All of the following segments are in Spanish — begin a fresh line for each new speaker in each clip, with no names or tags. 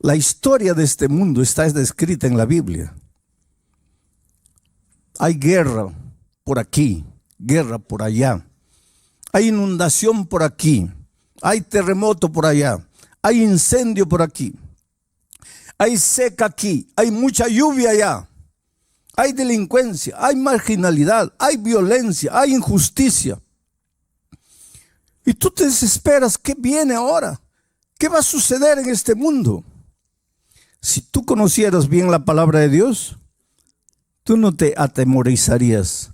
La historia de este mundo está descrita en la Biblia. Hay guerra por aquí, guerra por allá. Hay inundación por aquí, hay terremoto por allá, hay incendio por aquí, hay seca aquí, hay mucha lluvia allá, hay delincuencia, hay marginalidad, hay violencia, hay injusticia. Y tú te desesperas, ¿qué viene ahora? ¿Qué va a suceder en este mundo? Si tú conocieras bien la palabra de Dios, tú no te atemorizarías,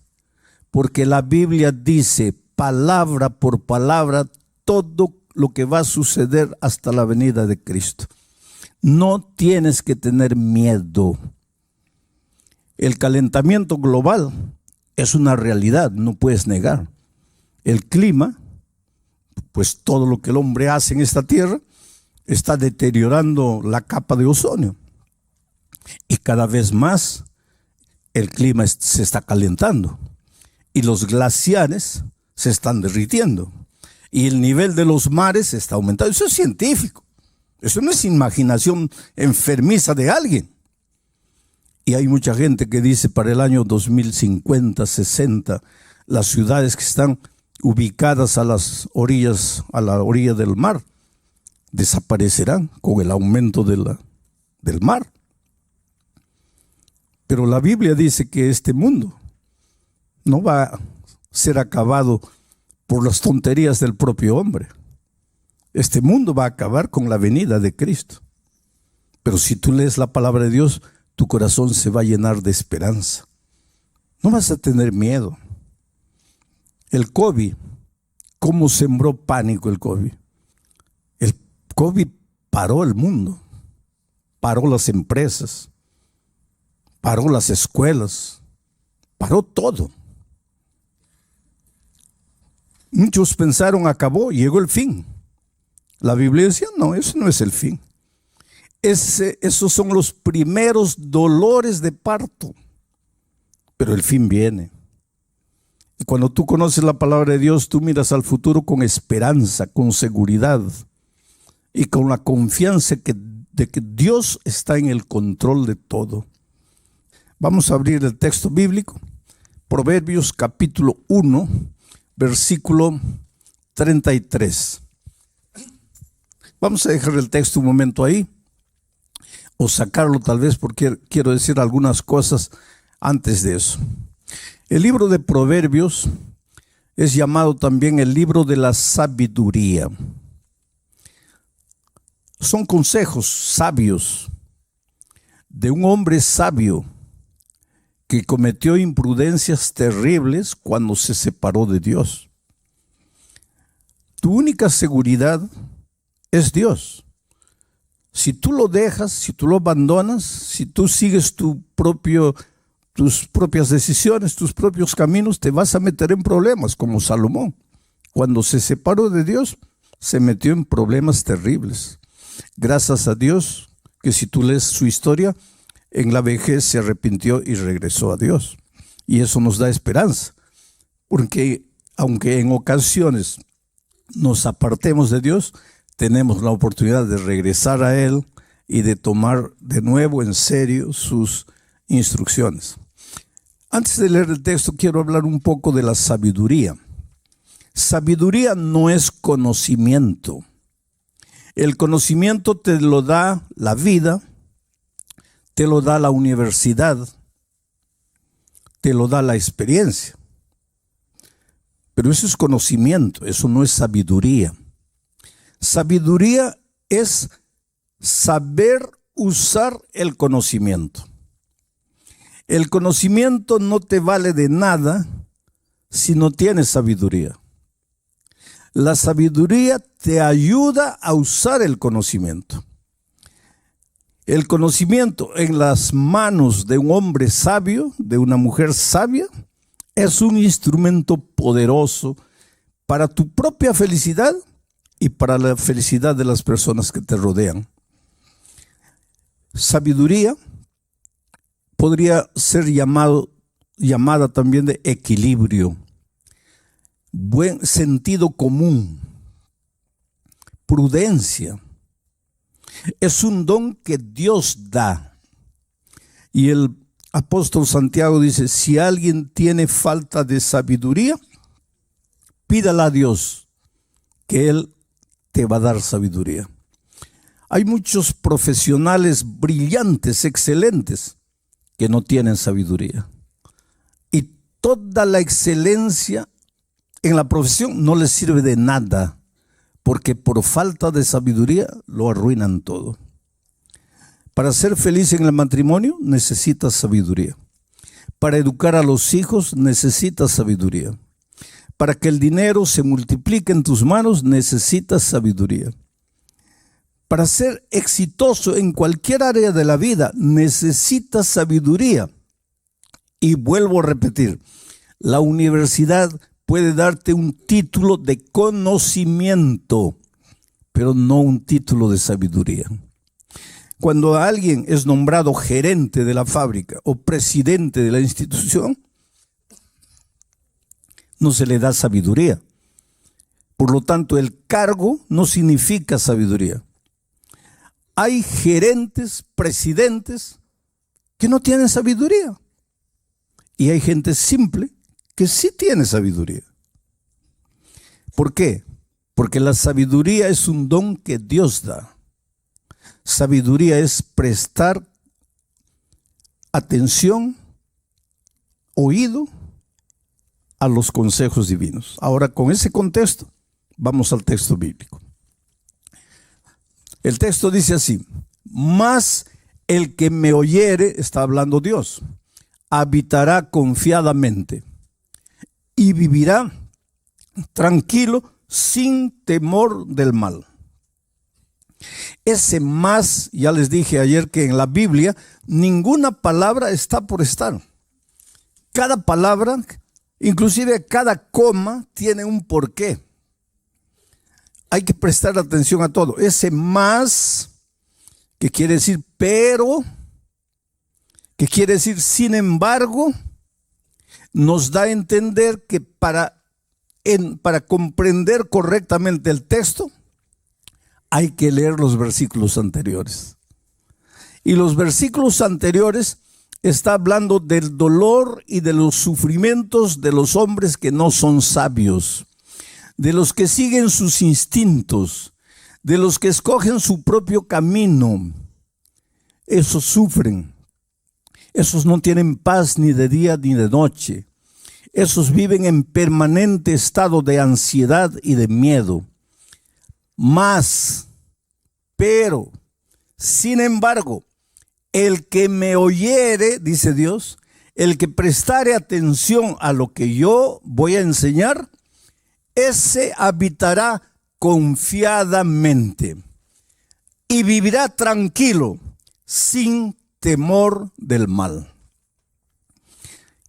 porque la Biblia dice palabra por palabra todo lo que va a suceder hasta la venida de Cristo. No tienes que tener miedo. El calentamiento global es una realidad, no puedes negar. El clima, pues todo lo que el hombre hace en esta tierra, está deteriorando la capa de ozono. Y cada vez más el clima se está calentando. Y los glaciares se están derritiendo. Y el nivel de los mares está aumentando. Eso es científico. Eso no es imaginación enfermiza de alguien. Y hay mucha gente que dice para el año 2050, 60, las ciudades que están ubicadas a las orillas, a la orilla del mar, desaparecerán con el aumento del mar. Pero la Biblia dice que este mundo no va a ser acabado por las tonterías del propio hombre. Este mundo va a acabar con la venida de Cristo. Pero si tú lees la palabra de Dios, tu corazón se va a llenar de esperanza. No vas a tener miedo. El COVID, ¿cómo sembró pánico el COVID? El COVID paró el mundo, paró las empresas, paró las escuelas, paró todo. Muchos pensaron acabó, llegó el fin. La Biblia decía, no, eso no es el fin. Esos son los primeros dolores de parto, pero el fin viene. Y cuando tú conoces la palabra de Dios, tú miras al futuro con esperanza, con seguridad y con la confianza de que Dios está en el control de todo. Vamos a abrir el texto bíblico, Proverbios capítulo 1, versículo 33. Vamos a dejar el texto un momento ahí, o sacarlo tal vez porque quiero decir algunas cosas antes de eso. El libro de Proverbios es llamado también el libro de la sabiduría. Son consejos sabios de un hombre sabio que cometió imprudencias terribles cuando se separó de Dios. Tu única seguridad es Dios. Si tú lo dejas, si tú lo abandonas, si tú sigues tus propias decisiones, tus propios caminos, te vas a meter en problemas como Salomón. Cuando se separó de Dios, se metió en problemas terribles. Gracias a Dios que si tú lees su historia, en la vejez se arrepintió y regresó a Dios. Y eso nos da esperanza, porque aunque en ocasiones nos apartemos de Dios, tenemos la oportunidad de regresar a Él y de tomar de nuevo en serio sus instrucciones. Antes de leer el texto, quiero hablar un poco de la sabiduría. Sabiduría no es conocimiento. El conocimiento te lo da la vida, te lo da la universidad, te lo da la experiencia. Pero eso es conocimiento, eso no es sabiduría. Sabiduría es saber usar el conocimiento. El conocimiento no te vale de nada si no tienes sabiduría. La sabiduría te ayuda a usar el conocimiento. El conocimiento en las manos de un hombre sabio, de una mujer sabia, es un instrumento poderoso para tu propia felicidad y para la felicidad de las personas que te rodean. Sabiduría podría ser llamada también de equilibrio, buen sentido común, prudencia. Es un don que Dios da. Y el apóstol Santiago dice, si alguien tiene falta de sabiduría, pídala a Dios, que Él te va a dar sabiduría. Hay muchos profesionales brillantes, excelentes, que no tienen sabiduría. Y toda la excelencia en la profesión no les sirve de nada, porque por falta de sabiduría lo arruinan todo. Para ser feliz en el matrimonio necesitas sabiduría. Para educar a los hijos necesitas sabiduría. Para que el dinero se multiplique en tus manos necesitas sabiduría. Para ser exitoso en cualquier área de la vida necesitas sabiduría. Y vuelvo a repetir, la universidad puede darte un título de conocimiento, pero no un título de sabiduría. Cuando alguien es nombrado gerente de la fábrica o presidente de la institución, no se le da sabiduría. Por lo tanto, el cargo no significa sabiduría. Hay gerentes, presidentes que no tienen sabiduría. Y hay gente simple que sí tiene sabiduría. ¿Por qué? Porque la sabiduría es un don que Dios da. Sabiduría es prestar atención, oído a los consejos divinos. Ahora, con ese contexto, vamos al texto bíblico. El texto dice así: mas el que me oyere, está hablando Dios, habitará confiadamente y vivirá tranquilo sin temor del mal. Ese más, ya les dije ayer que en la Biblia ninguna palabra está por estar. Cada palabra, inclusive cada coma, tiene un porqué. Hay que prestar atención a todo. Ese más, que quiere decir pero, que quiere decir sin embargo, nos da a entender que para comprender correctamente el texto, hay que leer los versículos anteriores. Y los versículos anteriores está hablando del dolor y de los sufrimientos de los hombres que no son sabios, de los que siguen sus instintos, de los que escogen su propio camino. Esos sufren. Esos no tienen paz ni de día ni de noche. Esos viven en permanente estado de ansiedad y de miedo. Pero, sin embargo, el que me oyere, dice Dios, el que prestare atención a lo que yo voy a enseñar, ese habitará confiadamente y vivirá tranquilo, sin temor del mal.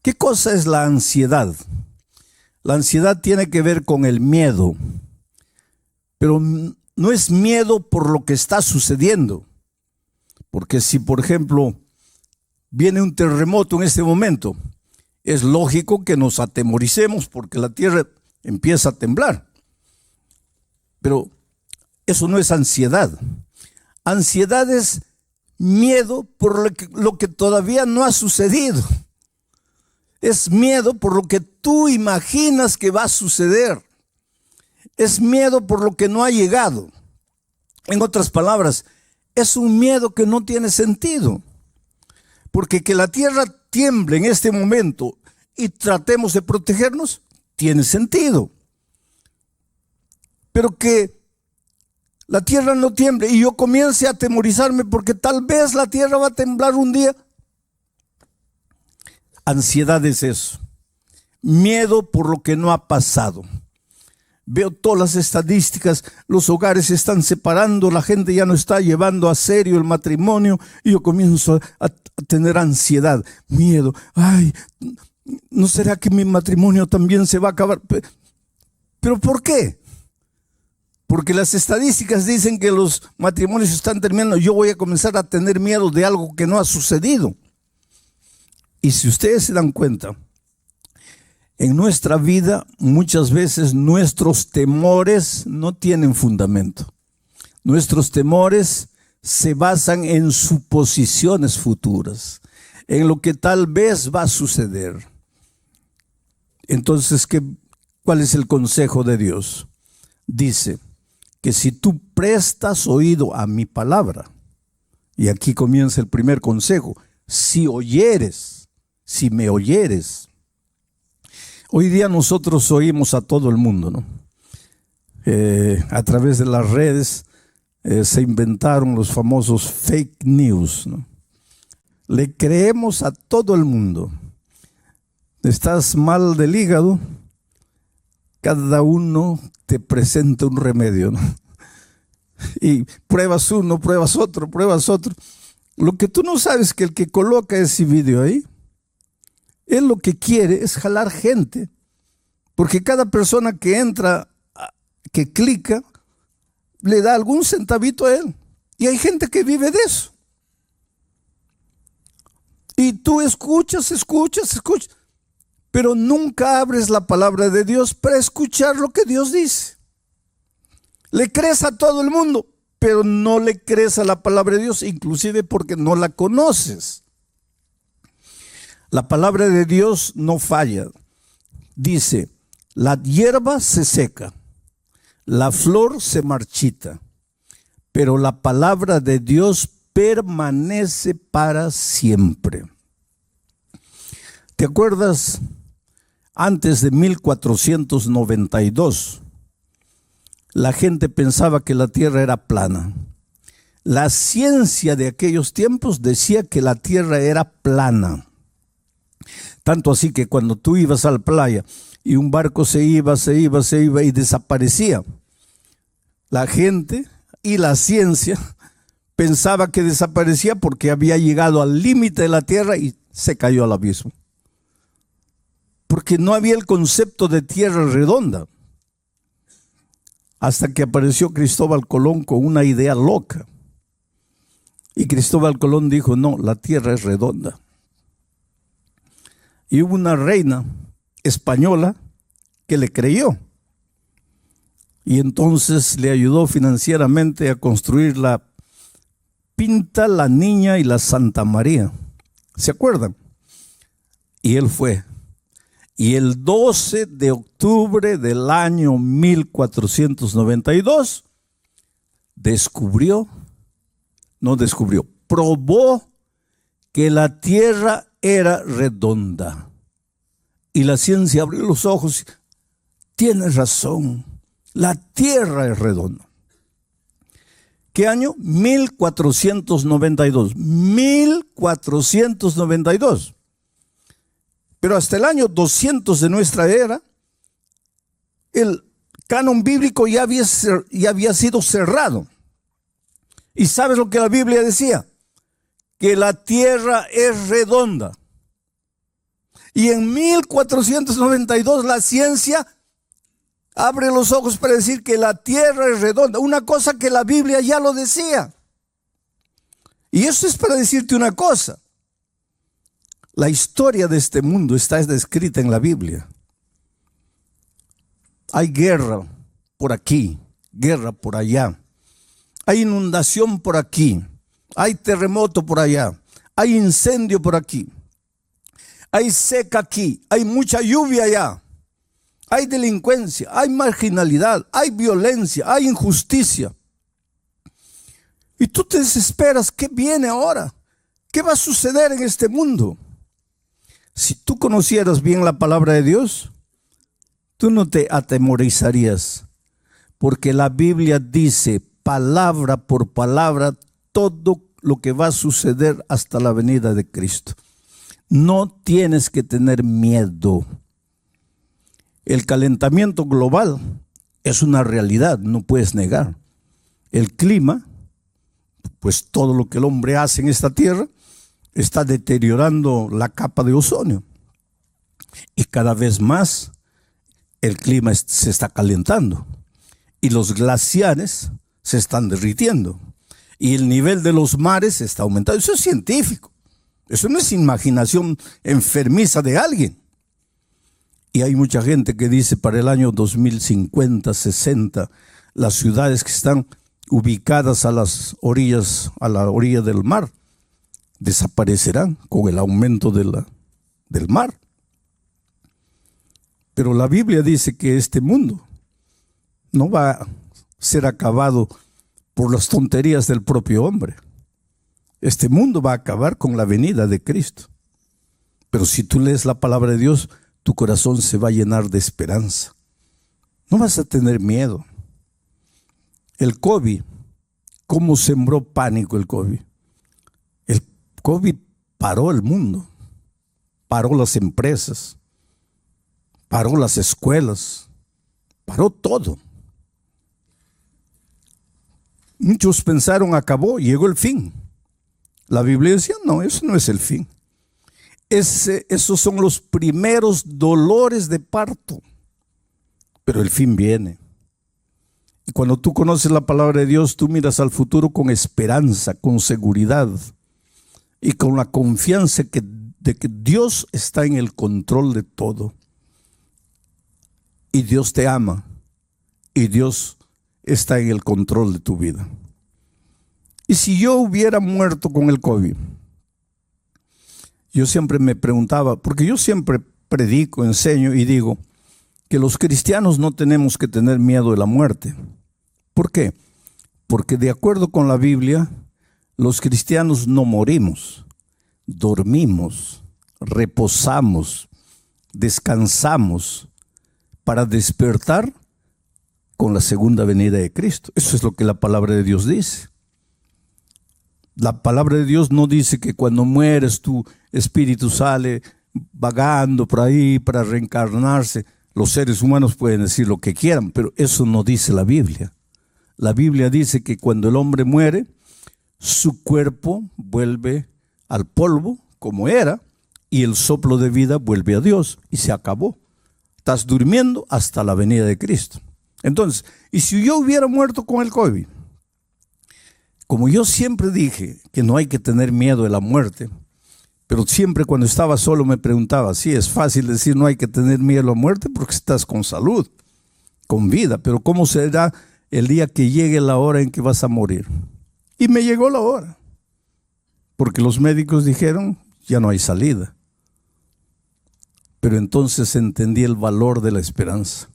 ¿Qué cosa es la ansiedad? La ansiedad tiene que ver con el miedo, pero no es miedo por lo que está sucediendo. Porque si, por ejemplo, viene un terremoto en este momento, es lógico que nos atemoricemos porque la tierra empieza a temblar. Pero eso no es ansiedad. Ansiedad es miedo por lo que todavía no ha sucedido. Es miedo por lo que tú imaginas que va a suceder. Es miedo por lo que no ha llegado. En otras palabras, es un miedo que no tiene sentido. Porque que la tierra tiemble en este momento y tratemos de protegernos, tiene sentido. Pero que la tierra no tiemble y yo comience a atemorizarme porque tal vez la tierra va a temblar un día. Ansiedad es eso. Miedo por lo que no ha pasado. Veo todas las estadísticas, los hogares se están separando, la gente ya no está llevando a serio el matrimonio y yo comienzo a tener ansiedad, miedo. Ay, ¿no será que mi matrimonio también se va a acabar? ¿Pero por qué? Porque las estadísticas dicen que los matrimonios están terminando. Yo voy a comenzar a tener miedo de algo que no ha sucedido. Y si ustedes se dan cuenta, en nuestra vida muchas veces nuestros temores no tienen fundamento. Nuestros temores se basan en suposiciones futuras, en lo que tal vez va a suceder. Entonces, ¿cuál es el consejo de Dios? Dice que si tú prestas oído a mi palabra, y aquí comienza el primer consejo, si me oyeres. Hoy día nosotros oímos a todo el mundo, ¿no? A través de las redes se inventaron los famosos fake news, ¿no? Le creemos a todo el mundo. Estás mal del hígado, cada uno te presenta un remedio, ¿no? Y pruebas uno, pruebas otro. Lo que tú no sabes es que el que coloca ese video ahí, él lo que quiere es jalar gente. Porque cada persona que entra, que clica, le da algún centavito a él. Y hay gente que vive de eso. Y tú escuchas, pero nunca abres la palabra de Dios para escuchar lo que Dios dice. Le crees a todo el mundo, pero no le crees a la palabra de Dios, inclusive porque no la conoces. La palabra de Dios no falla. Dice, la hierba se seca, la flor se marchita, pero la palabra de Dios permanece para siempre. ¿Te acuerdas? Antes de 1492, la gente pensaba que la tierra era plana. La ciencia de aquellos tiempos decía que la tierra era plana. Tanto así que cuando tú ibas a la playa y un barco se iba y desaparecía, la gente y la ciencia pensaba que desaparecía porque había llegado al límite de la tierra y se cayó al abismo. Porque no había el concepto de tierra redonda. Hasta que apareció Cristóbal Colón con una idea loca. Y Cristóbal Colón dijo, no, la tierra es redonda. Y hubo una reina española que le creyó. Y entonces le ayudó financieramente a construir la Pinta, la Niña y la Santa María. ¿Se acuerdan? Y él fue. Y el 12 de octubre del año 1492 probó que la tierra era redonda. Y la ciencia abrió los ojos. Tienes razón, la tierra es redonda. ¿Qué año? 1492. 1492. Pero hasta el año 200 de nuestra era, el canon bíblico ya había sido cerrado. ¿Y sabes lo que la Biblia decía? Que la tierra es redonda. Y en 1492 la ciencia abre los ojos para decir que la tierra es redonda. Una cosa que la Biblia ya lo decía. Y eso es para decirte una cosa. La historia de este mundo está descrita en la Biblia. Hay guerra por aquí, guerra por allá. Hay inundación por aquí, hay terremoto por allá, hay incendio por aquí, hay seca aquí, hay mucha lluvia allá, hay delincuencia, hay marginalidad, hay violencia, hay injusticia. Y tú te desesperas, ¿qué viene ahora? ¿Qué va a suceder en este mundo? Si tú conocieras bien la palabra de Dios, tú no te atemorizarías, porque la Biblia dice palabra por palabra todo lo que va a suceder hasta la venida de Cristo. No tienes que tener miedo. El calentamiento global es una realidad, no puedes negar. El clima, pues todo lo que el hombre hace en esta tierra, está deteriorando la capa de ozono. Y cada vez más el clima se está calentando. Y los glaciares se están derritiendo. Y el nivel de los mares está aumentando. Eso es científico. Eso no es imaginación enfermiza de alguien. Y hay mucha gente que dice para el año 2050, 60, las ciudades que están ubicadas a las orillas, a la orilla del mar, desaparecerán con el aumento del mar. Pero la Biblia dice que este mundo no va a ser acabado por las tonterías del propio hombre. Este mundo va a acabar con la venida de Cristo. Pero si tú lees la palabra de Dios, tu corazón se va a llenar de esperanza. No vas a tener miedo. El COVID, ¿cómo sembró pánico el COVID? El COVID paró el mundo, paró las empresas, paró las escuelas, paró todo. Muchos pensaron, acabó, llegó el fin. La Biblia decía, no, eso no es el fin. Esos son los primeros dolores de parto, pero el fin viene. Y cuando tú conoces la palabra de Dios, tú miras al futuro con esperanza, con seguridad y con la confianza de que Dios está en el control de todo. Y Dios te ama y Dios está en el control de tu vida. Y si yo hubiera muerto con el COVID, yo siempre me preguntaba, porque yo siempre predico, enseño y digo que los cristianos no tenemos que tener miedo de la muerte. ¿Por qué? Porque de acuerdo con la Biblia, los cristianos no morimos, dormimos, reposamos, descansamos para despertar con la segunda venida de Cristo. Eso es lo que la palabra de Dios dice. La palabra de Dios no dice que cuando mueres tu espíritu sale vagando por ahí para reencarnarse. Los seres humanos pueden decir lo que quieran, pero eso no dice la Biblia. La Biblia dice que cuando el hombre muere, su cuerpo vuelve al polvo como era y el soplo de vida vuelve a Dios y se acabó. Estás durmiendo hasta la venida de Cristo. Entonces, y si yo hubiera muerto con el COVID, como yo siempre dije que no hay que tener miedo de la muerte, pero siempre cuando estaba solo me preguntaba, sí, es fácil decir no hay que tener miedo a la muerte porque estás con salud, con vida, pero ¿cómo será el día que llegue la hora en que vas a morir? Y me llegó la hora, porque los médicos dijeron, ya no hay salida. Pero entonces entendí el valor de la esperanza.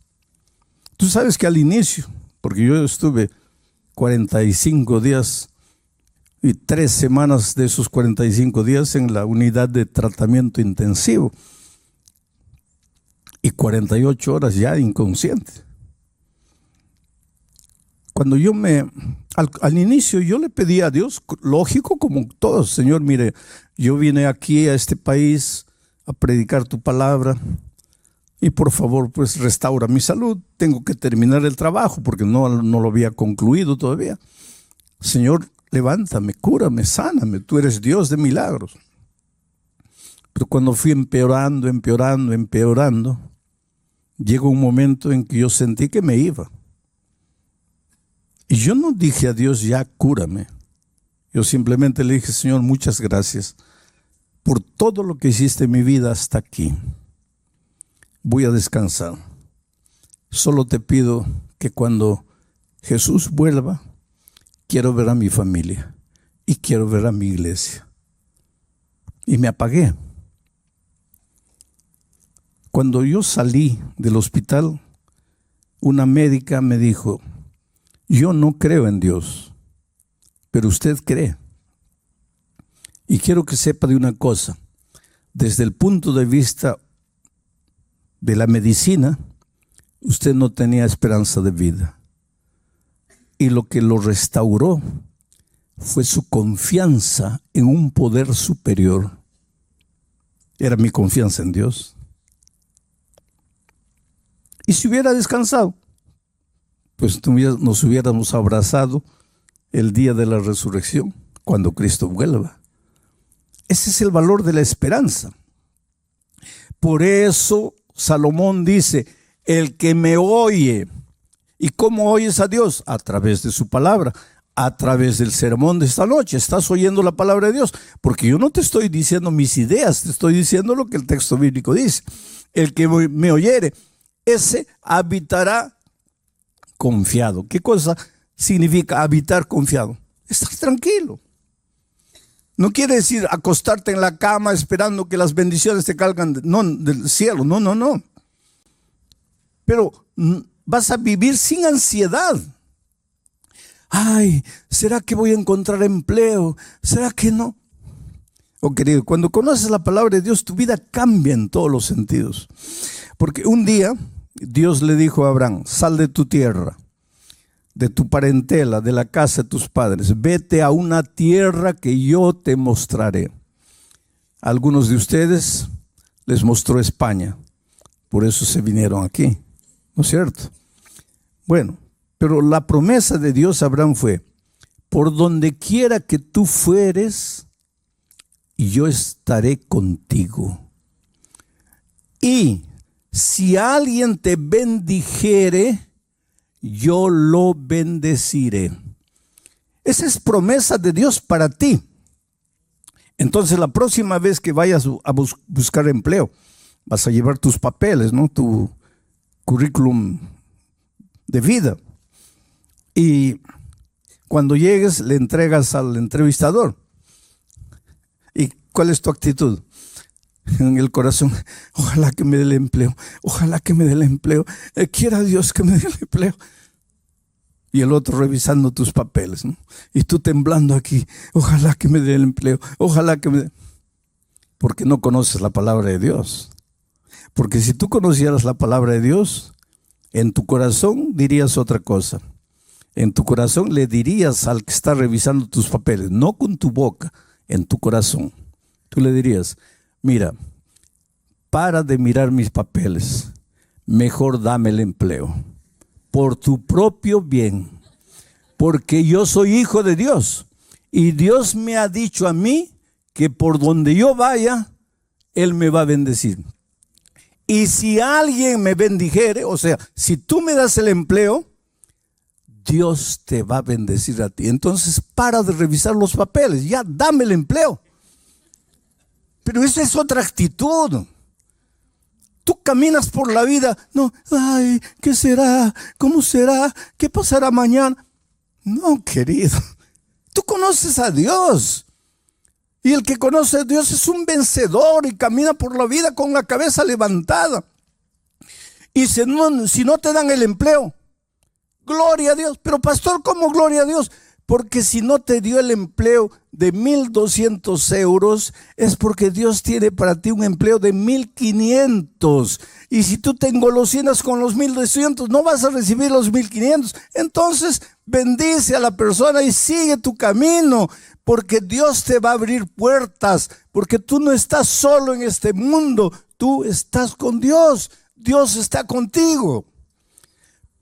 Tú sabes que al inicio, porque yo estuve 45 días y 3 semanas de esos 45 días en la unidad de tratamiento intensivo y 48 horas ya inconsciente. Cuando yo al inicio yo le pedí a Dios, lógico como todos, Señor, mire, yo vine aquí a este país a predicar tu palabra y por favor pues restaura mi salud, tengo que terminar el trabajo porque no lo había concluido todavía. Señor, levántame, cúrame, sáname, tú eres Dios de milagros. Pero cuando fui empeorando, llegó un momento en que yo sentí que me iba. Y yo no dije a Dios, ya cúrame. Yo simplemente le dije, Señor, muchas gracias por todo lo que hiciste en mi vida hasta aquí. Voy a descansar. Solo te pido que cuando Jesús vuelva, quiero ver a mi familia y quiero ver a mi iglesia. Y me apagué. Cuando yo salí del hospital, una médica me dijo, yo no creo en Dios, pero usted cree. Y quiero que sepa de una cosa, desde el punto de vista de la medicina, usted no tenía esperanza de vida. Y lo que lo restauró fue su confianza en un poder superior. Era mi confianza en Dios. Y si hubiera descansado, pues nos hubiéramos abrazado el día de la resurrección, cuando Cristo vuelva. Ese es el valor de la esperanza. Por eso Salomón dice, el que me oye. ¿Y cómo oyes a Dios? A través de su palabra, a través del sermón de esta noche. Estás oyendo la palabra de Dios, porque yo no te estoy diciendo mis ideas, te estoy diciendo lo que el texto bíblico dice. El que me oyere, ese habitará confiado. ¿Qué cosa significa habitar confiado. Estar tranquilo. No quiere decir acostarte en la cama esperando que las bendiciones te caigan del cielo. No, no, no. Pero vas a vivir sin ansiedad. Ay, ¿será que voy a encontrar empleo? ¿Será que no? Oh, querido, cuando conoces la palabra de Dios, tu vida cambia en todos los sentidos. Porque un día Dios le dijo a Abraham: sal de tu tierra, de tu parentela, de la casa de tus padres, vete a una tierra que yo te mostraré. A algunos de ustedes les mostró España, por eso se vinieron aquí, ¿no es cierto? Bueno, pero la promesa de Dios a Abraham fue: por donde quiera que tú fueres, yo estaré contigo. Y si alguien te bendijere, yo lo bendeciré. Esa es promesa de Dios para ti. Entonces, la próxima vez que vayas a buscar empleo, vas a llevar tus papeles, ¿no? Tu currículum de vida. Y cuando llegues, le entregas al entrevistador. ¿Y cuál es tu actitud? En el corazón: ojalá que me dé el empleo, ojalá que me dé el empleo, quiera Dios que me dé el empleo. Y el otro revisando tus papeles, ¿no? Y tú temblando aquí: ojalá que me dé el empleo, ojalá que me dé. Porque no conoces la palabra de Dios. Porque si tú conocieras la palabra de Dios, en tu corazón dirías otra cosa. En tu corazón le dirías al que está revisando tus papeles, no con tu boca, en tu corazón. Tú le dirías: mira, para de mirar mis papeles, mejor dame el empleo, por tu propio bien, porque yo soy hijo de Dios, y Dios me ha dicho a mí que por donde yo vaya, Él me va a bendecir. Y si alguien me bendijere, o sea, si tú me das el empleo, Dios te va a bendecir a ti. Entonces para de revisar los papeles, ya dame el empleo. Pero esa es otra actitud. Tú caminas por la vida, no, ay, ¿qué será? ¿Cómo será? ¿Qué pasará mañana? No, querido, tú conoces a Dios. Y el que conoce a Dios es un vencedor y camina por la vida con la cabeza levantada. Y si no te dan el empleo, gloria a Dios. Pero pastor, ¿cómo gloria a Dios? Porque si no te dio el empleo de 1,200 euros, es porque Dios tiene para ti un empleo de 1,500. Y si tú te engolosinas con los 1,200, no vas a recibir los 1,500. Entonces bendice a la persona y sigue tu camino, porque Dios te va a abrir puertas, porque tú no estás solo en este mundo, tú estás con Dios. Dios está contigo.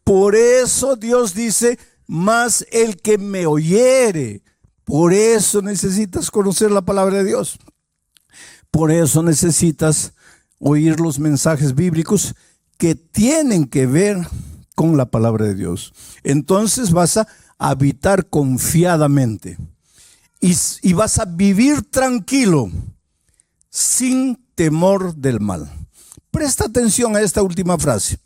Por eso Dios dice: mas el que me oyere. Por eso necesitas conocer la palabra de Dios. Por eso necesitas oír los mensajes bíblicos que tienen que ver con la palabra de Dios. Entonces vas a habitar confiadamente y vas a vivir tranquilo, sin temor del mal. Presta atención a esta última frase.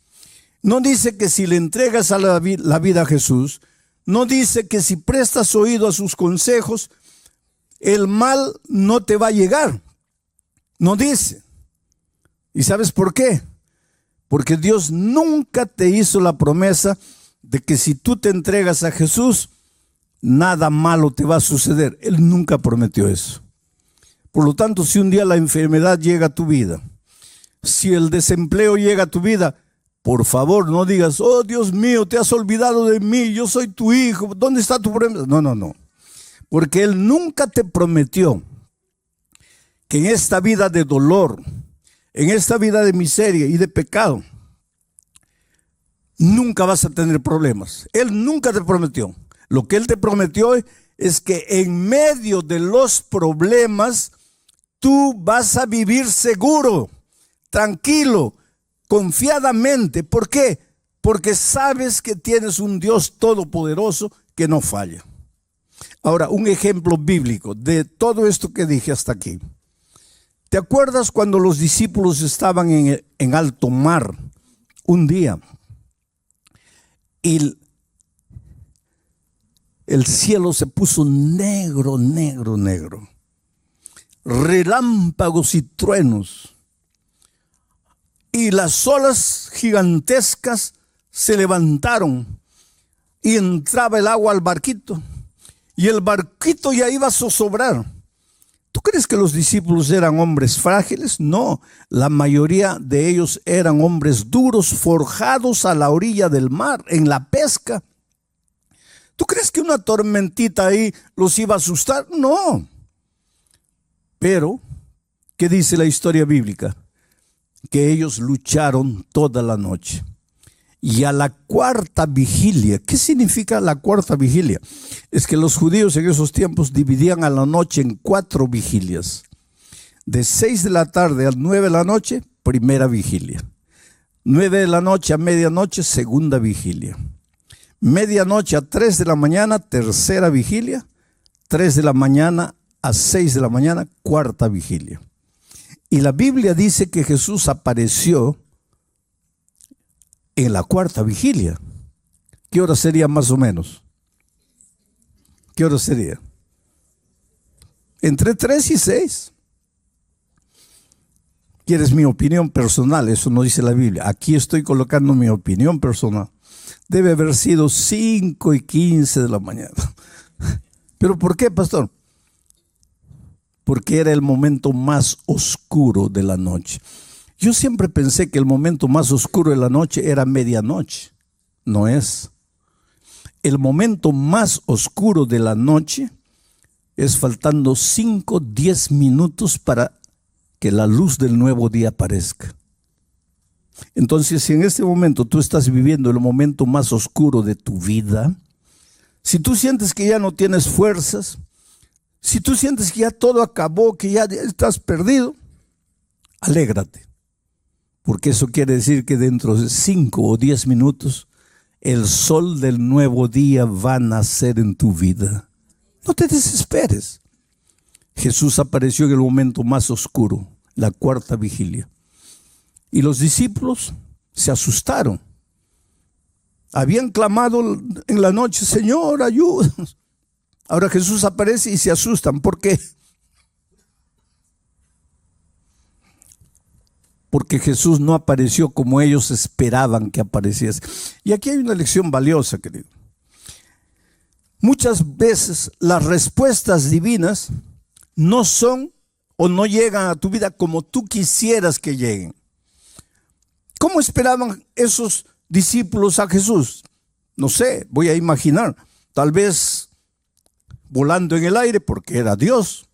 No dice que si le entregas a la vida a Jesús, no dice que si prestas oído a sus consejos, el mal no te va a llegar. No dice. ¿Y sabes por qué? Porque Dios nunca te hizo la promesa de que si tú te entregas a Jesús, nada malo te va a suceder. Él nunca prometió eso. Por lo tanto, si un día la enfermedad llega a tu vida, si el desempleo llega a tu vida, por favor, no digas: oh Dios mío, te has olvidado de mí, yo soy tu hijo, ¿dónde está tu promesa? No, no, no. Porque Él nunca te prometió que en esta vida de dolor, en esta vida de miseria y de pecado, nunca vas a tener problemas. Él nunca te prometió. Lo que Él te prometió es que en medio de los problemas, tú vas a vivir seguro, tranquilo, confiadamente. ¿Por qué? Porque sabes que tienes un Dios todopoderoso que no falla. Ahora, un ejemplo bíblico de todo esto que dije hasta aquí. ¿Te acuerdas cuando los discípulos estaban en alto mar un día? Y el cielo se puso negro, negro, negro. Relámpagos y truenos. Y las olas gigantescas se levantaron y entraba el agua al barquito. Y el barquito ya iba a zozobrar. ¿Tú crees que los discípulos eran hombres frágiles? No, la mayoría de ellos eran hombres duros, forjados a la orilla del mar, en la pesca. ¿Tú crees que una tormentita ahí los iba a asustar? No. Pero, ¿qué dice la historia bíblica? Que ellos lucharon toda la noche. Y a la cuarta vigilia, ¿qué significa la cuarta vigilia? Es que los judíos en esos tiempos dividían a la noche en 4 vigilias. De 6 de la tarde a 9 de la noche, primera vigilia. 9 de la noche a medianoche, segunda vigilia. Medianoche a 3 de la mañana, tercera vigilia. 3 de la mañana a 6 de la mañana, cuarta vigilia. Y la Biblia dice que Jesús apareció en la cuarta vigilia. ¿Qué hora sería más o menos? ¿Qué hora sería? Entre 3 y 6. ¿Quieres mi opinión personal? Eso no dice la Biblia. Aquí estoy colocando mi opinión personal. Debe haber sido 5 y 15 de la mañana. ¿Pero por qué, pastor? Porque era el momento más oscuro de la noche. Yo siempre pensé que el momento más oscuro de la noche era medianoche. No es. El momento más oscuro de la noche es faltando 5, 10 minutos para que la luz del nuevo día aparezca. Entonces, si en este momento tú estás viviendo el momento más oscuro de tu vida, si tú sientes que ya no tienes fuerzas, si tú sientes que ya todo acabó, que ya estás perdido, alégrate. Porque eso quiere decir que dentro de 5 o 10 minutos, el sol del nuevo día va a nacer en tu vida. No te desesperes. Jesús apareció en el momento más oscuro, la cuarta vigilia. Y los discípulos se asustaron. Habían clamado en la noche, Señor, ayúdanos. Ahora Jesús aparece y se asustan. ¿Por qué? Porque Jesús no apareció como ellos esperaban que apareciese. Y aquí hay una lección valiosa, querido. Muchas veces las respuestas divinas no son o no llegan a tu vida como tú quisieras que lleguen. ¿Cómo esperaban esos discípulos a Jesús? No sé, voy a imaginar. Tal vez volando en el aire porque era Dios,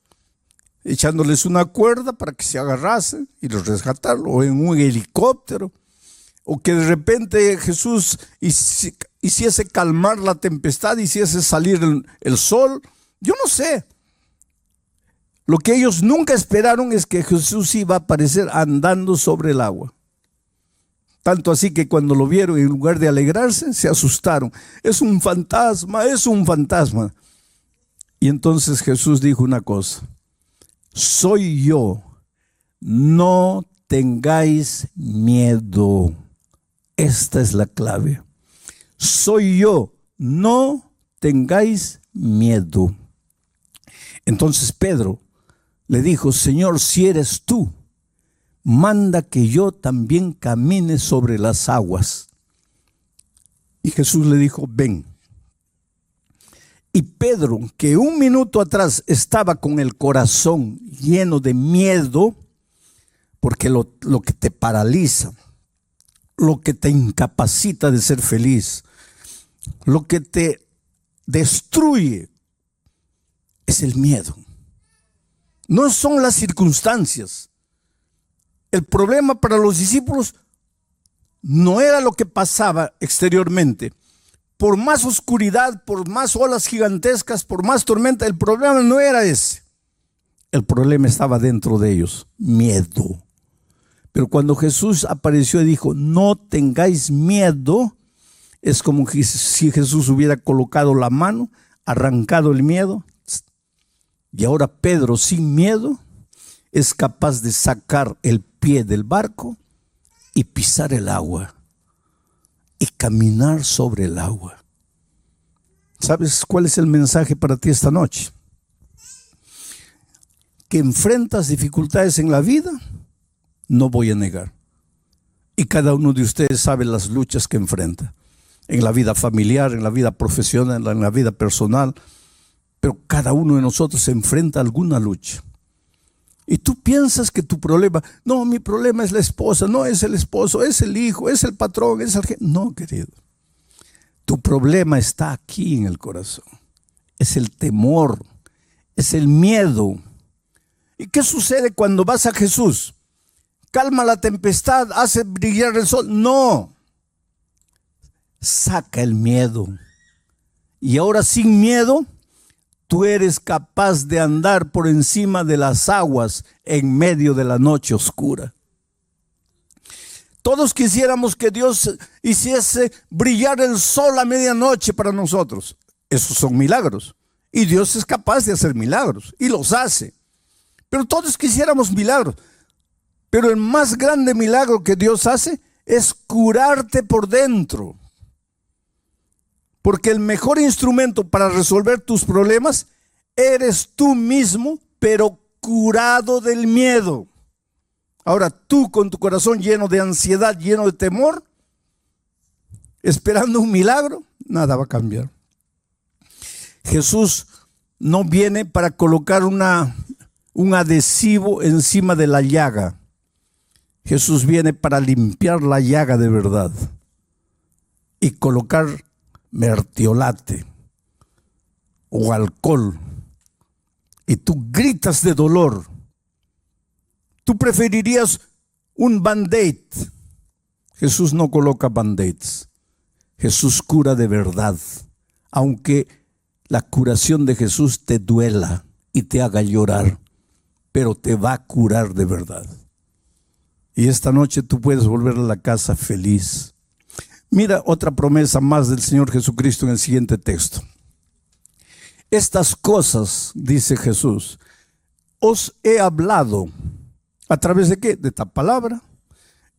echándoles una cuerda para que se agarrasen y los rescataron, o en un helicóptero, o que de repente Jesús hiciese calmar la tempestad, hiciese salir el sol. Yo no sé. Lo que ellos nunca esperaron es que Jesús iba a aparecer andando sobre el agua. Tanto así que cuando lo vieron, en lugar de alegrarse, se asustaron. Es un fantasma, es un fantasma. Y entonces Jesús dijo una cosa: soy yo, no tengáis miedo. Esta es la clave. Soy yo, no tengáis miedo. Entonces Pedro le dijo: Señor, si eres tú, manda que yo también camine sobre las aguas. Y Jesús le dijo: ven. Y Pedro, que un minuto atrás estaba con el corazón lleno de miedo, porque lo que te paraliza, lo que te incapacita de ser feliz, lo que te destruye, es el miedo. No son las circunstancias. El problema para los discípulos no era lo que pasaba exteriormente. Por más oscuridad, por más olas gigantescas, por más tormenta, el problema no era ese. El problema estaba dentro de ellos, miedo. Pero cuando Jesús apareció y dijo: no tengáis miedo, es como si Jesús hubiera colocado la mano, arrancado el miedo. Y ahora Pedro, sin miedo, es capaz de sacar el pie del barco y pisar el agua y caminar sobre el agua. ¿Sabes cuál es el mensaje para ti esta noche? Que enfrentas dificultades en la vida, no voy a negar. Y cada uno de ustedes sabe las luchas que enfrenta. En la vida familiar, en la vida profesional, en la vida personal. Pero cada uno de nosotros se enfrenta a alguna lucha. Y tú piensas que tu problema, no, mi problema es la esposa, no es el esposo, es el hijo, es el patrón, es el jefe. No, querido. Tu problema está aquí en el corazón. Es el temor, es el miedo. ¿Y qué sucede cuando vas a Jesús? Calma la tempestad, hace brillar el sol. No. Saca el miedo. Y ahora sin miedo, tú eres capaz de andar por encima de las aguas en medio de la noche oscura. Todos quisiéramos que Dios hiciese brillar el sol a medianoche para nosotros. Esos son milagros. Y Dios es capaz de hacer milagros. Y los hace. Pero todos quisiéramos milagros. Pero el más grande milagro que Dios hace es curarte por dentro. Porque el mejor instrumento para resolver tus problemas eres tú mismo, pero curado del miedo. Ahora tú con tu corazón lleno de ansiedad, lleno de temor, esperando un milagro, nada va a cambiar. Jesús no viene para colocar un adhesivo encima de la llaga. Jesús viene para limpiar la llaga de verdad y colocar mertiolate o alcohol. Y tú gritas de dolor. Tú preferirías un band-aid. Jesús no coloca band-aids. Jesús cura de verdad. Aunque la curación de Jesús te duela y te haga llorar, pero te va a curar de verdad. Y esta noche tú puedes volver a la casa feliz. Mira otra promesa más del Señor Jesucristo en el siguiente texto. Estas cosas, dice Jesús, os he hablado. ¿A través de qué? De esta palabra.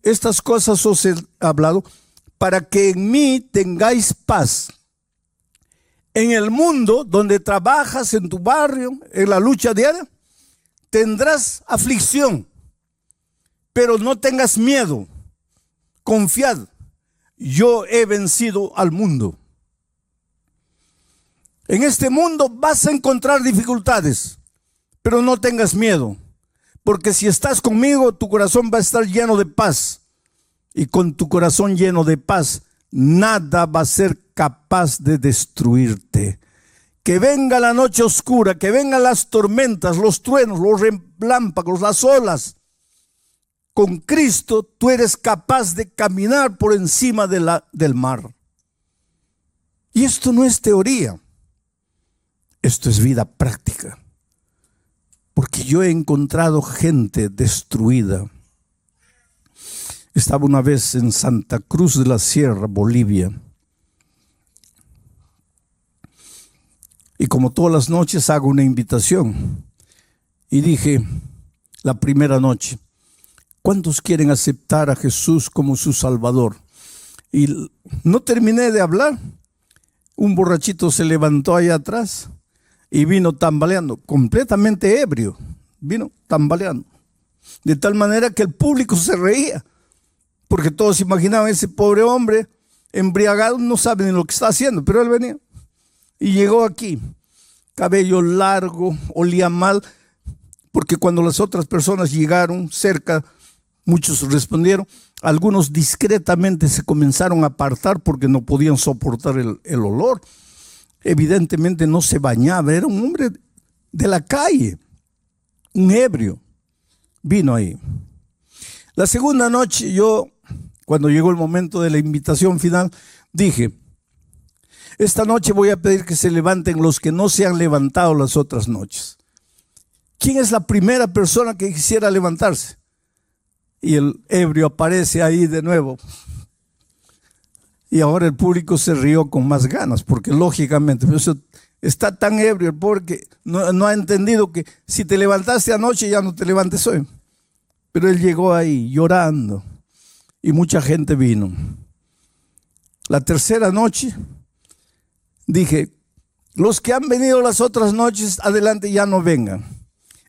Estas cosas os he hablado para que en mí tengáis paz. En el mundo donde trabajas, en tu barrio, en la lucha diaria, tendrás aflicción. Pero no tengas miedo. Confiad. Yo he vencido al mundo. En este mundo vas a encontrar dificultades, pero no tengas miedo, porque si estás conmigo, tu corazón va a estar lleno de paz. Y con tu corazón lleno de paz, nada va a ser capaz de destruirte. Que venga la noche oscura, que vengan las tormentas, los truenos, los relámpagos, las olas. Con Cristo tú eres capaz de caminar por encima del mar. Y esto no es teoría. Esto es vida práctica. Porque yo he encontrado gente destruida. Estaba una vez en Santa Cruz de la Sierra, Bolivia. Y como todas las noches hago una invitación. Y dije, la primera noche, ¿cuántos quieren aceptar a Jesús como su Salvador? Y no terminé de hablar. Un borrachito se levantó allá atrás y vino tambaleando, completamente ebrio. Vino tambaleando. De tal manera que el público se reía. Porque todos imaginaban ese pobre hombre embriagado, no sabe ni lo que está haciendo, pero él venía. Y llegó aquí, cabello largo, olía mal, porque cuando las otras personas llegaron cerca, muchos respondieron, algunos discretamente se comenzaron a apartar porque no podían soportar el olor. Evidentemente no se bañaba, era un hombre de la calle, un ebrio. Vino ahí. La segunda noche yo, cuando llegó el momento de la invitación final, dije, esta noche voy a pedir que se levanten los que no se han levantado las otras noches. ¿Quién es la primera persona que quisiera levantarse? Y el ebrio aparece ahí de nuevo. Y ahora el público se rió con más ganas, porque lógicamente está tan ebrio el pobre que no ha entendido que si te levantaste anoche ya no te levantes hoy. Pero él llegó ahí llorando y mucha gente vino. La tercera noche dije, Los que han venido las otras noches, adelante ya no vengan.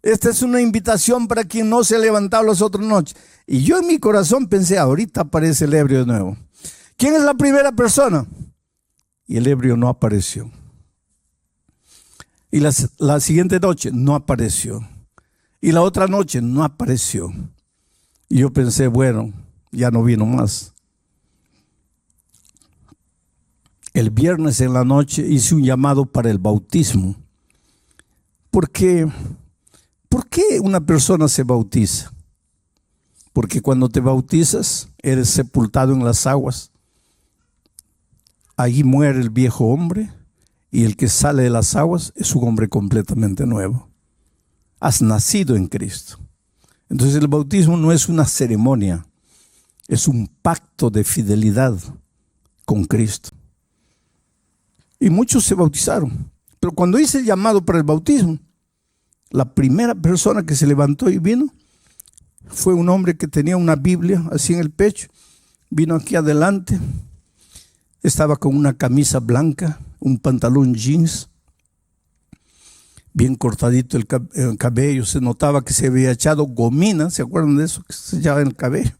Esta es una invitación para quien no se ha levantado las otras noches. Y yo en mi corazón pensé, ahorita aparece el ebrio de nuevo. ¿Quién es la primera persona? Y el ebrio no apareció. Y la siguiente noche no apareció. Y la otra noche no apareció. Y yo pensé, bueno, ya no vino más. El viernes en la noche hice un llamado para el bautismo. ¿Por qué una persona se bautiza? Porque cuando te bautizas, eres sepultado en las aguas. Allí muere el viejo hombre y el que sale de las aguas es un hombre completamente nuevo. Has nacido en Cristo. Entonces el bautismo no es una ceremonia, es un pacto de fidelidad con Cristo. Y muchos se bautizaron. Pero cuando hice el llamado para el bautismo, la primera persona que se levantó y vino fue un hombre que tenía una Biblia así en el pecho. Vino aquí adelante. Estaba con una camisa blanca, un pantalón jeans, bien cortadito el cabello. Se notaba que se había echado gomina. ¿Se acuerdan de eso? Que se echaba en el cabello.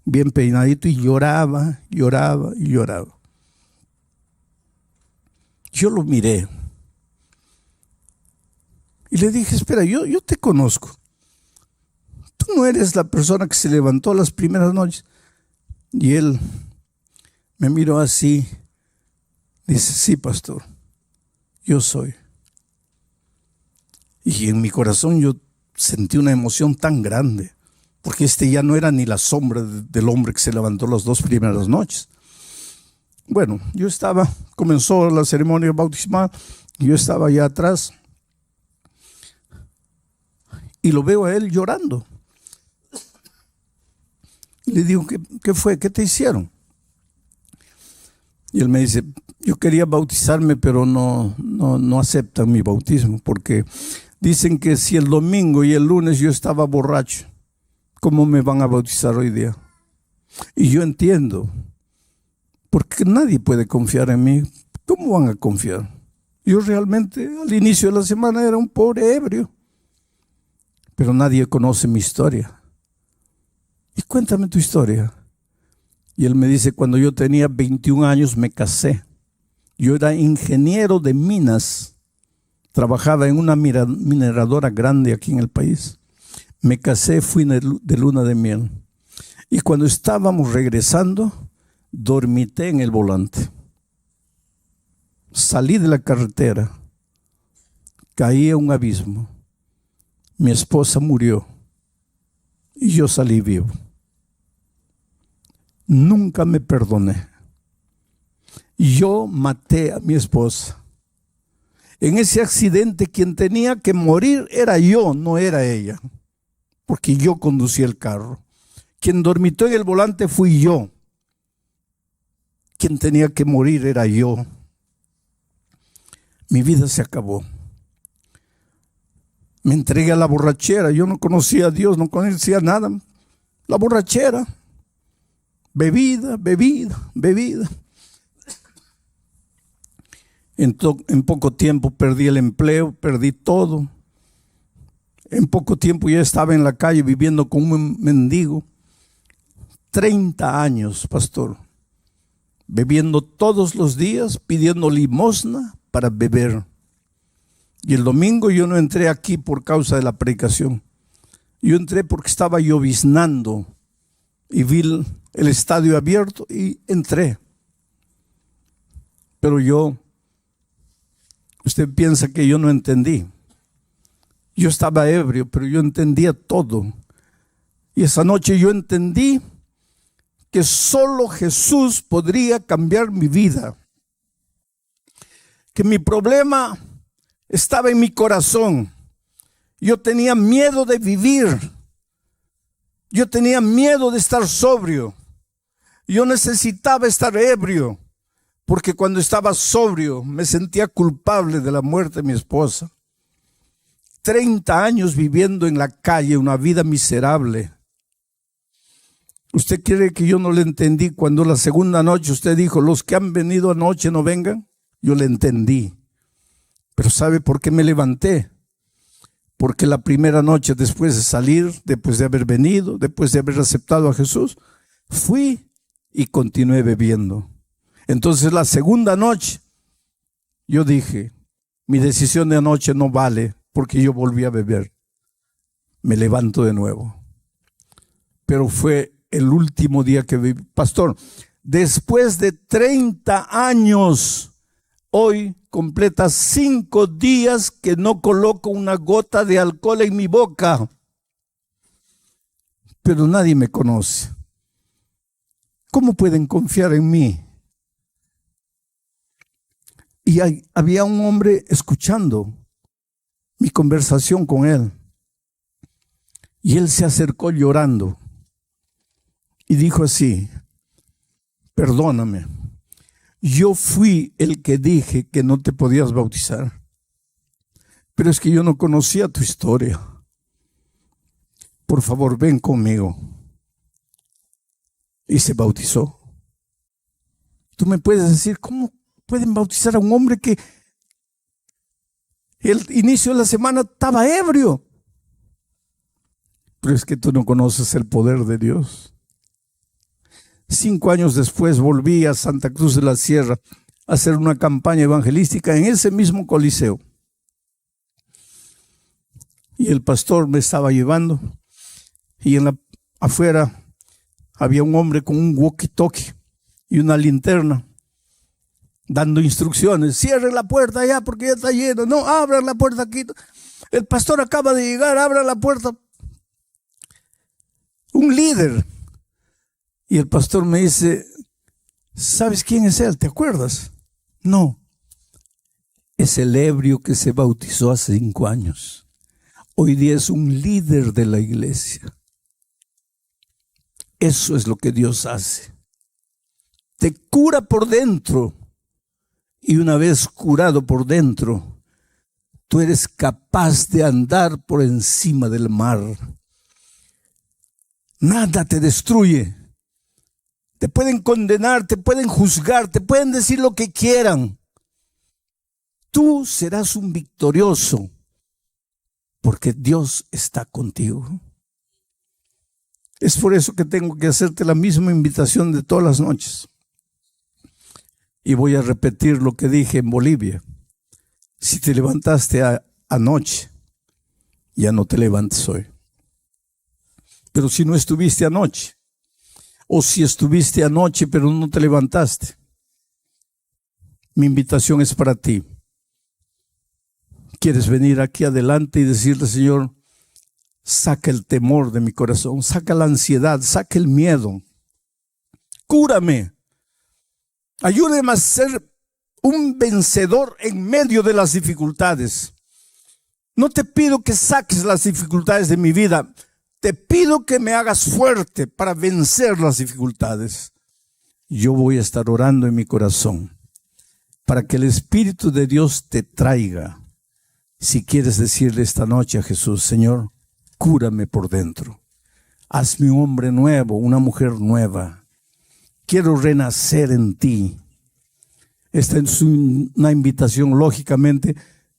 Bien peinadito y lloraba, lloraba y lloraba. Yo lo miré y le dije, espera, yo te conozco. Tú no eres la persona que se levantó las primeras noches. Y él me miró así, dice, sí, pastor, yo soy. Y en mi corazón yo sentí una emoción tan grande, porque este ya no era ni la sombra del hombre que se levantó las 2 primeras noches. Bueno, comenzó la ceremonia bautismal, yo estaba allá atrás y lo veo a él llorando. Le digo, ¿qué fue? ¿Qué te hicieron? Y él me dice, yo quería bautizarme, pero no aceptan mi bautismo, porque dicen que si el domingo y el lunes yo estaba borracho, ¿cómo me van a bautizar hoy día? Y yo entiendo, porque nadie puede confiar en mí. ¿Cómo van a confiar? Yo realmente al inicio de la semana era un pobre ebrio, pero nadie conoce mi historia. Y cuéntame tu historia. Y él me dice, cuando yo tenía 21 años me casé. Yo era ingeniero de minas. Trabajaba en una mineradora grande aquí en el país. Me casé, fui de luna de miel. Y cuando estábamos regresando, dormité en el volante. Salí de la carretera. Caí a un abismo. Mi esposa murió. Y yo salí vivo. Nunca me perdoné. Yo maté a mi esposa. En ese accidente quien tenía que morir era yo, no era ella, porque yo conducía el carro. Quien dormitó en el volante fui yo. Quien tenía que morir era yo. Mi vida se acabó. Me entregué a la borrachera. Yo no conocía a Dios, no conocía nada. La borrachera. Bebida. En poco tiempo perdí el empleo, perdí todo. En poco tiempo ya estaba en la calle viviendo como un mendigo. 30 años, pastor, bebiendo todos los días, pidiendo limosna para beber. Y el domingo yo no entré aquí por causa de la predicación. Yo entré porque estaba lloviznando y vi el estadio abierto y entré. Pero usted piensa que yo no entendí. Yo estaba ebrio, pero yo entendía todo. Y esa noche yo entendí que solo Jesús podría cambiar mi vida. Que mi problema estaba en mi corazón. Yo tenía miedo de vivir. Yo tenía miedo de estar sobrio. Yo necesitaba estar ebrio, porque cuando estaba sobrio me sentía culpable de la muerte de mi esposa. 30 años viviendo en la calle, una vida miserable. ¿Usted cree que yo no le entendí cuando la segunda noche usted dijo, los que han venido anoche no vengan? Yo le entendí. Pero ¿sabe por qué me levanté? Porque la primera noche después de salir, después de haber venido, después de haber aceptado a Jesús, fui y continué bebiendo. Entonces la segunda noche, yo dije, mi decisión de anoche no vale porque yo volví a beber. Me levanto de nuevo. Pero fue el último día que viví. Pastor, después de 30 años, hoy completa 5 días que no coloco una gota de alcohol en mi boca. Pero nadie me conoce. ¿Cómo pueden confiar en mí? Y había un hombre escuchando mi conversación con él. Y él se acercó llorando y dijo así: perdóname, yo fui el que dije que no te podías bautizar, pero es que yo no conocía tu historia. Por favor, ven conmigo. Y se bautizó. Tú me puedes decir, ¿cómo pueden bautizar a un hombre que el inicio de la semana estaba ebrio? Pero es que tú no conoces el poder de Dios. 5 años después volví a Santa Cruz de la Sierra a hacer una campaña evangelística en ese mismo coliseo. Y el pastor me estaba llevando y afuera había un hombre con un walkie-talkie y una linterna dando instrucciones. Cierren la puerta allá porque ya está lleno. No, abran la puerta aquí. El pastor acaba de llegar, abran la puerta. Un líder. Y el pastor me dice, ¿sabes quién es él? ¿Te acuerdas? No. Es el ebrio que se bautizó hace 5 años. Hoy día es un líder de la iglesia. Eso es lo que Dios hace. Te cura por dentro. Y una vez curado por dentro, tú eres capaz de andar por encima del mar. Nada te destruye. Te pueden condenar, te pueden juzgar, te pueden decir lo que quieran. Tú serás un victorioso porque Dios está contigo. Es por eso que tengo que hacerte la misma invitación de todas las noches. Y voy a repetir lo que dije en Bolivia. Si te levantaste anoche, ya no te levantes hoy. Pero si no estuviste anoche, o si estuviste anoche pero no te levantaste, mi invitación es para ti. ¿Quieres venir aquí adelante y decirle, Señor, saca el temor de mi corazón, saca la ansiedad, saca el miedo, cúrame, ayúdame a ser un vencedor en medio de las dificultades? No te pido que saques las dificultades de mi vida, te pido que me hagas fuerte para vencer las dificultades. Yo voy a estar orando en mi corazón para que el Espíritu de Dios te traiga. Si quieres decirle esta noche a Jesús, Señor, cúrame por dentro. Hazme un hombre nuevo, una mujer nueva. Quiero renacer en ti. Esta es una invitación, lógicamente,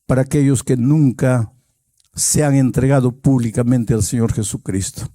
para aquellos que nunca se han entregado públicamente al Señor Jesucristo.